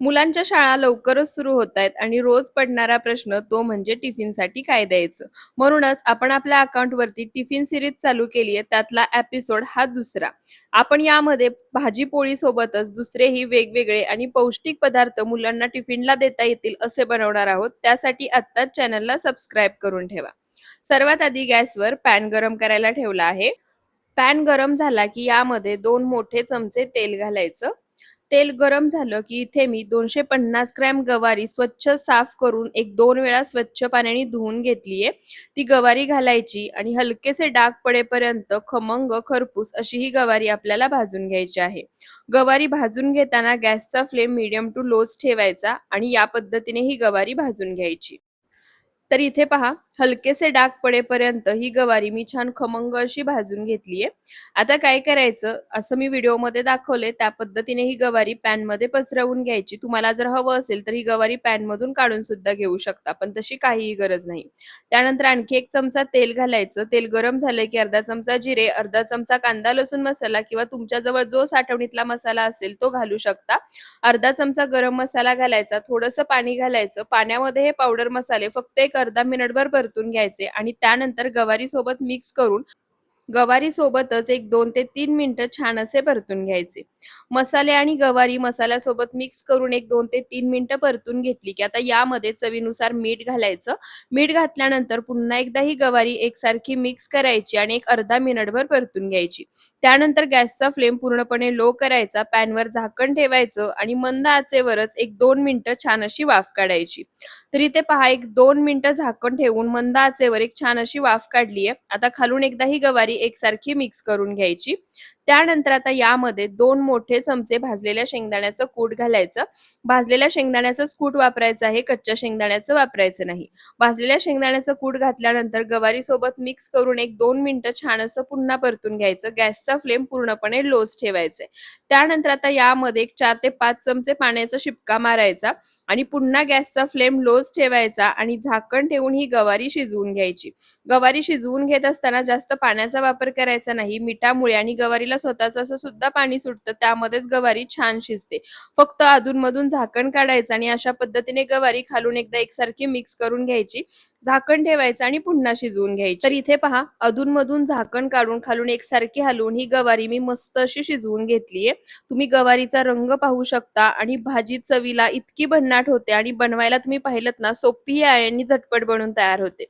मुलांच्या शाळा लवकरच सुरू होत आहेत आणि रोज पडणारा प्रश्न तो म्हणजे टिफिनसाठी काय द्यायचं. म्हणूनच आपण आपल्या अकाउंटवरती टिफिन सिरीज चालू केली आहे. त्यातला एपिसोड हा दुसरा. आपण यामध्ये भाजी पोळी सोबतच दुसरेही वेगवेगळे आणि पौष्टिक पदार्थ मुलांना टिफिनला देता येतील असे बनवणार आहोत. त्यासाठी आत्ताच चॅनलला सबस्क्राईब करून ठेवा. सर्वात आधी गॅसवर पॅन गरम करायला ठेवला आहे. पॅन गरम झाला की यामध्ये 2 मोठे चमचे तेल घालायचं. तेल गरम झालं की इथे मी 250 ग्रॅम गवारी स्वच्छ साफ करून एक 2 वेळा स्वच्छ पाण्याने धुवून घेतलीये. ती गवारी घालायची आणि हलकेसे डाग पडेपर्यंत खमंग खरपूस अशी ही गवारी आपल्याला भाजून घ्यायची आहे. गवारी भाजून घेताना गॅसचा फ्लेम मीडियम टू लोच ठेवायचा आणि या पद्धतीने ही गवारी भाजून घ्यायची. तर इथे पहा, हलकेसे डाग पडेपर्यंत ही गवारी मी छान खमंग अशी भाजून घेतलीये. आता काय करायचं, असं मी व्हिडिओमध्ये दाखवले त्या पद्धतीने ही गवारी पॅनमध्ये पसरवून घ्यायची. तुम्हाला जर हवं असेल तर ही गवारी पॅनमधून काढून सुद्धा घेऊ शकता, पण तशी काहीही गरज नाही. त्यानंतर आणखी 1 चमचा तेल घालायचं. तेल गरम झालं की अर्धा चमचा जिरे, अर्धा चमचा कांदा लसूण मसाला किंवा तुमच्याजवळ जो साठवणीतला मसाला असेल तो घालू शकता. अर्धा चमचा गरम मसाला घालायचा, थोडंसं पाणी घालायचं. पाण्यामध्ये हे पावडर मसाले फक्त एक अर्धा मिनिटभर परतून घ्यायचे आणि त्यानंतर गवारी सोबत मिक्स करून गवारी सोबतच एक 2 ते 3 मिनिटं छान असे परतून घ्यायचे. मसाले आणि गवारी मसाल्यासोबत मिक्स करून एक 2 ते 3 मिनिटं परतून घेतली, की आता यामध्ये चवीनुसार मीठ घालायचं. मीठ घातल्यानंतर पुन्हा एकदा ही गवारी एकसारखी मिक्स करायची आणि एक अर्धा मिनिटभर परतून घ्यायची. त्यानंतर गॅसचा फ्लेम पूर्णपणे लो करायचा, पॅनवर झाकण ठेवायचं आणि मंद आचेवरच एक 2 मिनिटं छान अशी वाफ काढायची. तर इथे पहा एक 2 मिनिटं झाकण ठेवून मंद आचेवर एक छान अशी वाफ काढली आहे. आता खालून एकदा ही गवारी एकसारखी मिक्स करून घ्यायची. त्यानंतर आता यामध्ये 2 मोठे चमचे भाजलेल्या शेंगदाण्याचं कूट घालायचं. भाजलेल्या शेंगदाण्याचंच कूट वापरायचं आहे, कच्च्या शेंगदाण्याचं वापरायचं नाही. भाजलेल्या शेंगदाण्याचं कूट घातल्यानंतर गवारीसोबत मिक्स करून एक 2 मिनिटं छान असं पुन्हा परतून घ्यायचं. गॅसचा फ्लेम पूर्णपणे लोच ठेवायचा आहे. त्यानंतर आता यामध्ये एक 4 ते 5 चमचे पाण्याचा शिपका मारायचा आणि पुन्हा गॅसचा फ्लेम लोच ठेवायचा आणि झाकण ठेवून ही गवारी शिजवून घ्यायची. गवारी शिजवून घेत असताना जास्त पाण्याचा वापर करायचा नाही. मिठामुळे आणि गवारीला स्वतःचं असं सुद्धा पाणी सुटतं, त्यामध्येच गवारी छान शिजते. फक्त अधूनमधून झाकण काढायचं आणि अशा पद्धतीने गवारी खालून एकदा एकसारखी मिक्स करून घ्यायची. झाकण ठेवायचं आणि पुन्हा शिजवून घ्यायची. तर इथे पहा अधूनमधून झाकण काढून खालून एकसारखी हलवून ही गवारी मी मस्त अशी शिजवून घेतलीये. तुम्ही गवारीचा रंग पाहू शकता आणि भाजी चवीला इतकी भन्नाट होते आणि बनवायला तुम्ही पाहिलत ना सोपी आहे आणि झटपट बनून तयार होते.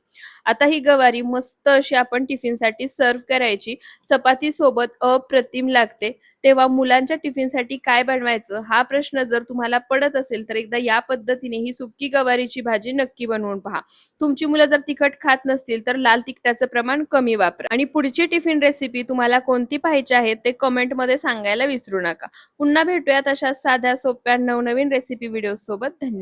आता ही गवारी मस्त अशी आपण टिफिनसाठी सर्व्ह करायची. चपाती सोबत अप्रतिम लागते. तेव्हा मुलांच्या टिफिनसाठी काय बनवायचं हा प्रश्न जर तुम्हाला पडत असेल तर एकदा या पद्धतीने ही सुकी गवारीची भाजी नक्की बनवून पहा. तुमची मुलं जर तिखट खात नसतील तर लाल तिखटाचं प्रमाण कमी वापरा. आणि पुढची टिफिन रेसिपी तुम्हाला कोणती पाहायची आहे ते कमेंटमध्ये सांगायला विसरू नका. पुन्हा भेटूयात अशाच साध्या सोप्या नवनवीन रेसिपी व्हिडिओ सोबत. धन्यवाद.